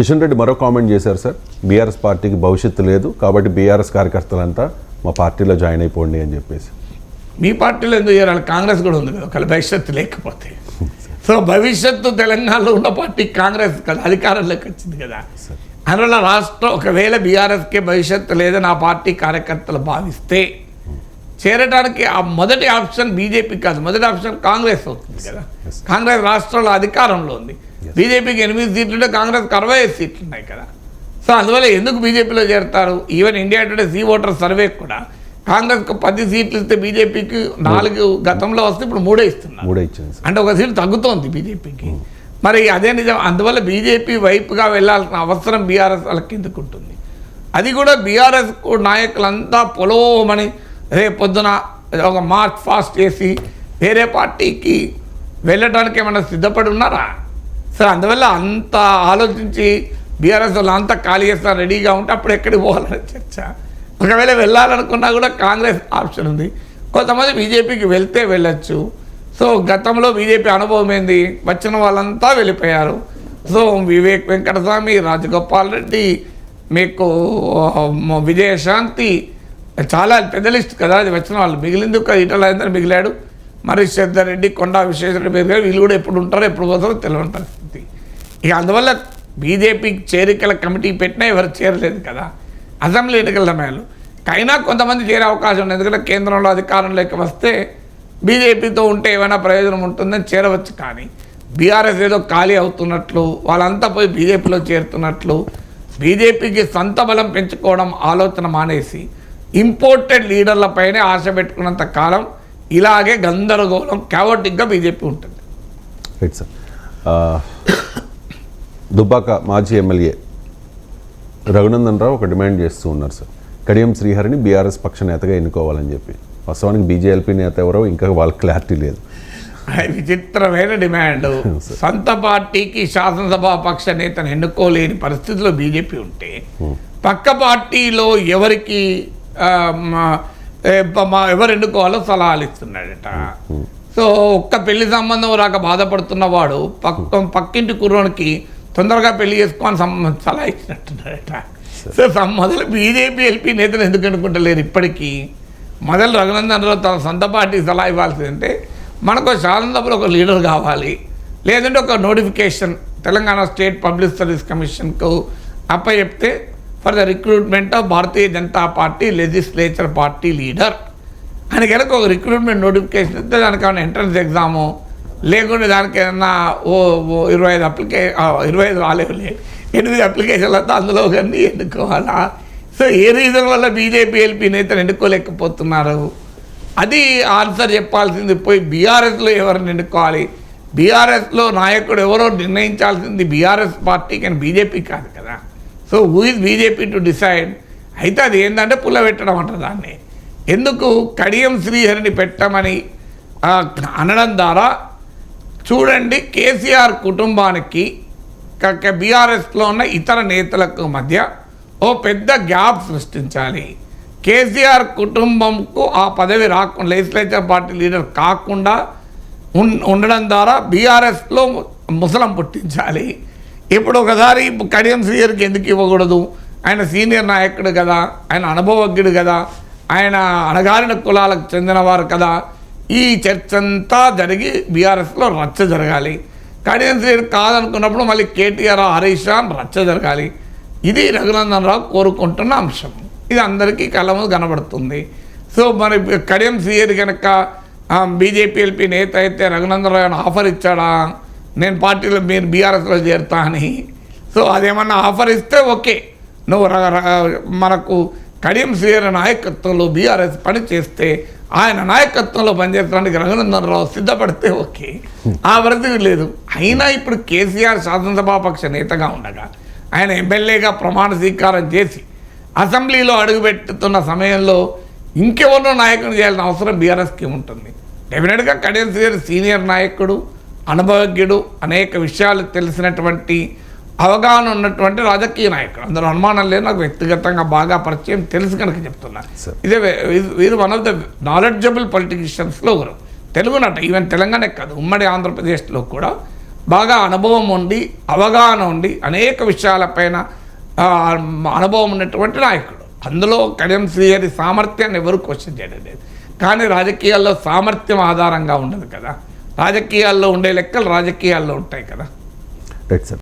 కిషన్ రెడ్డి మరో కామెంట్ చేశారు sir, BRS పార్టీకి భవిష్యత్తు లేదు కాబట్టి బీఆర్ఎస్ కార్యకర్తలంతా మా పార్టీలో జాయిన్ అయిపోండి అని చెప్పేసి. మీ పార్టీలో ఎందుకు చేయాలి? కాంగ్రెస్ కూడా ఉంది కదా, ఒకవేళ భవిష్యత్తు లేకపోతే. సో భవిష్యత్తు తెలంగాణలో ఉన్న పార్టీ కాంగ్రెస్ కదా, అధికారంలోకి వచ్చింది కదా. అందువల్ల రాష్ట్రం ఒకవేళ బీఆర్ఎస్కే భవిష్యత్తు లేదని ఆ పార్టీ కార్యకర్తలు భావిస్తే చేరడానికి ఆ మొదటి ఆప్షన్ బీజేపీ కాదు, మొదటి ఆప్షన్ కాంగ్రెస్ అవుతుంది కదా. కాంగ్రెస్ రాష్ట్రంలో అధికారంలో ఉంది. బీజేపీకి 8 సీట్లుంటే కాంగ్రెస్కి 65 సీట్లు ఉన్నాయి కదా. సో అందువల్ల ఎందుకు బీజేపీలో చేరుతారు? Even India Today C Voter survey కూడా కాంగ్రెస్కి 10 సీట్లు ఇస్తే బీజేపీకి 4 గతంలో వస్తే ఇప్పుడు 3 ఇస్తున్నారు. అంటే 1 సీటు తగ్గుతోంది బీజేపీకి. మరి అదే నిజం. అందువల్ల బీజేపీ వైపుగా వెళ్ళాల్సిన అవసరం బీఆర్ఎస్ వాళ్ళకి ఎందుకు ఉంటుంది? అది కూడా బీఆర్ఎస్ నాయకులంతా పొలోమని రేపు పొద్దున ఒక మార్చ్ ఫాస్ట్ చేసి వేరే పార్టీకి వెళ్ళడానికి ఏమైనా సిద్ధపడి ఉన్నారా? సో అందువల్ల అంత ఆలోచించి బీఆర్ఎస్ వాళ్ళు అంతా ఖాళీ చేస్తారు రెడీగా ఉంటే అప్పుడు ఎక్కడికి పోవాలని చర్చ. ఒకవేళ వెళ్ళాలనుకున్నా కూడా కాంగ్రెస్ ఆప్షన్ ఉంది. కొంతమంది బీజేపీకి వెళ్తే వెళ్ళొచ్చు. సో గతంలో బీజేపీ అనుభవం ఏంది? వచ్చిన వాళ్ళంతా వెళ్ళిపోయారు. సో వివేక్ వెంకటస్వామి, రాజగోపాల్ రెడ్డి, మీకు విజయశాంతి, చాలా పెద్ద లిస్ట్ కదా అది వచ్చిన వాళ్ళు. మిగిలింది ఒక ఈటల రాజేందర్ మిగిలాడు, మరి శ్రద్ధర్ రెడ్డి, కొండా విశ్వేశ్వరరెడ్డి మిగిలాడు. వీళ్ళు కూడా ఎప్పుడు ఉంటారో ఎప్పుడు పోతారో తెలియని పరిస్థితి. ఇక అందువల్ల బీజేపీకి చేరికల కమిటీ పెట్టినా ఎవరు చేరలేదు కదా అసెంబ్లీ ఎన్నికల సమయాలు. అయినా కొంతమంది చేరే అవకాశం ఉంది. ఎందుకంటే కేంద్రంలో అధికారంలోకి వస్తే బీజేపీతో ఉంటే ఏమైనా ప్రయోజనం ఉంటుందని చేరవచ్చు. కానీ బీఆర్ఎస్ ఏదో ఖాళీ అవుతున్నట్లు, వాళ్ళంతా పోయి బీజేపీలో చేరుతున్నట్లు, బీజేపీకి సొంత బలం పెంచుకోవడం ఆలోచన మానేసి ఇంపోర్టెడ్ లీడర్లపైనే ఆశ పెట్టుకున్నంత కాలం ఇలాగే గందరగోళం క్యావటిక్గా బీజేపీ ఉంటుంది. Right sir. దుబ్బాక మాజీ ఎమ్మెల్యే రఘునందన్ రావు ఒక డిమాండ్ చేస్తూ ఉన్నారు సార్, కడియం శ్రీహరిని బీఆర్ఎస్ పక్ష నేతగా ఎన్నుకోవాలని చెప్పి. వాస్తవానికి బీజేపీ నేత ఎవరో ఇంకా వాళ్ళకి క్లారిటీ లేదు. విచిత్రమైన డిమాండ్. సొంత పార్టీకి శాసనసభ పక్ష నేతను ఎన్నుకోలేని పరిస్థితిలో బీజేపీ ఉంటే పక్క పార్టీలో ఎవరికి ఎవరు ఎన్నుకోవాలో సలహాలు ఇస్తున్నాడట. సో ఒక్క పెళ్లి సంబంధం రాక బాధపడుతున్నవాడు పక్కింటి కుర్రోనికి తొందరగా పెళ్లి చేసుకొని సలహా ఇచ్చినట్టున్నాడట. సో మొదలు బీజేపీ ఎల్పీ నేతలు ఎందుకు అనుకుంటలేరు ఇప్పటికీ? మొదలు రఘునందన్ రావు తన సొంత పార్టీకి సలహా ఇవ్వాల్సిందంటే మనకు శాసనసభలో ఒక లీడర్ కావాలి, లేదంటే ఒక notification Telangana state public service కమిషన్కు అప్పచెప్తే for the recruitment of Bharatiya Janata Party legislature party leader అని కనుక ఒక రిక్రూట్మెంట్ నోటిఫికేషన్ ఇస్తే దానికి ఏమైనా ఎంట్రన్స్ ఎగ్జాము లేకుంటే దానికి ఏమన్నా 25 రాలేవులే 8 అప్లికేషన్లతో అందులో కానీ ఎన్నుకోవాలా? సో ఏ రీజన్ వల్ల బీజేపీ ఎల్పీ నేతలు ఎన్నుకోలేకపోతున్నారు? అది ఆన్సర్ చెప్పాల్సింది. పోయి బీఆర్ఎస్లో ఎవరిని ఎన్నుకోవాలి? బీఆర్ఎస్లో నాయకుడు ఎవరో నిర్ణయించాల్సింది బీఆర్ఎస్ పార్టీ కానీ బీజేపీ కాదు కదా. So who is BJP to decide? అయితే అది ఏంటంటే పుల్లబెట్టడం అంటారు దాన్ని. ఎందుకు కడియం శ్రీహరిని పెట్టమని అనడం ద్వారా చూడండి, కేసీఆర్ కుటుంబానికి బీఆర్ఎస్లో ఉన్న ఇతర నేతలకు మధ్య ఓ పెద్ద గ్యాప్ సృష్టించాలి. కేసీఆర్ కుటుంబంకు ఆ పదవి రాకుండా లెజిస్లేచర్ పార్టీ లీడర్ కాకుండా ఉండడం ద్వారా బీఆర్ఎస్లో ముసలం పుట్టించాలి. ఇప్పుడు ఒకసారి కడియం శ్రీహరికి ఎందుకు ఇవ్వకూడదు? ఆయన సీనియర్ నాయకుడు కదా, ఆయన అనుభవజ్ఞుడు కదా, ఆయన అణగారిన కులాలకు చెందినవారు కదా. ఈ చర్చ అంతా జరిగి బీఆర్ఎస్లో రచ్చ జరగాలి. కడియం శ్రీహరి కాదనుకున్నప్పుడు మళ్ళీ కేటీఆర్, హరీష్ రావు రచ్చ జరగాలి. ఇది రఘునందన్ రావు కోరుకుంటున్న అంశం. ఇది అందరికీ కళ్ళ ముందు కనబడుతుంది. సో మరి కడియం శ్రీహరి కనుక బీజేపీ ఎల్పీ నేత అయితే రఘునందన్ రావు ఆఫర్ ఇచ్చాడా నేను పార్టీలో మీరు బీఆర్ఎస్లో చేరుతా అని? సో అదేమన్నా ఆఫర్ ఇస్తే ఓకే, నువ్వు మనకు కడియం శ్రీహరి నాయకత్వంలో బీఆర్ఎస్ పని చేస్తే ఆయన నాయకత్వంలో పనిచేయడానికి రఘునందన్ రావు సిద్ధపడితే ఓకే. ఆ పరిస్థితి లేదు. అయినా ఇప్పుడు కేసీఆర్ శాసనసభాపక్ష నేతగా ఉండగా ఆయన ఎమ్మెల్యేగా ప్రమాణ స్వీకారం చేసి అసెంబ్లీలో అడుగుపెట్టుతున్న సమయంలో ఇంకెవరినో నాయకుని చేయాల్సిన అవసరం బీఆర్ఎస్కి ఉంటుంది. డెఫినెట్గా కడియం శ్రీహరి సీనియర్ నాయకుడు, అనుభవజ్ఞుడు, అనేక విషయాలు తెలిసినటువంటి అవగాహన ఉన్నటువంటి రాజకీయ నాయకుడు, అందరూ అనుమానం లేదు. నాకు వ్యక్తిగతంగా బాగా పరిచయం తెలుసు కనుక చెప్తున్నా. ఇదే వీరు వన్ ఆఫ్ ద నాలెడ్జబుల్ పొలిటీషియన్స్లో ఒకరు. తెలుగునట ఈవెన్ తెలంగాణ కాదు, ఉమ్మడి ఆంధ్రప్రదేశ్లో కూడా బాగా అనుభవం ఉండి అవగాహన ఉండి అనేక విషయాలపైన అనుభవం ఉన్నటువంటి నాయకుడు. అందులో కడియం శ్రీహరి సామర్థ్యాన్ని ఎవరు క్వశ్చన్ చేయడం లేదు. కానీ రాజకీయాల్లో సామర్థ్యం ఆధారంగా ఉండదు కదా, రాజకీయాల్లో ఉండే లెక్కలు రాజకీయాల్లో ఉంటాయి కదా. Right sir.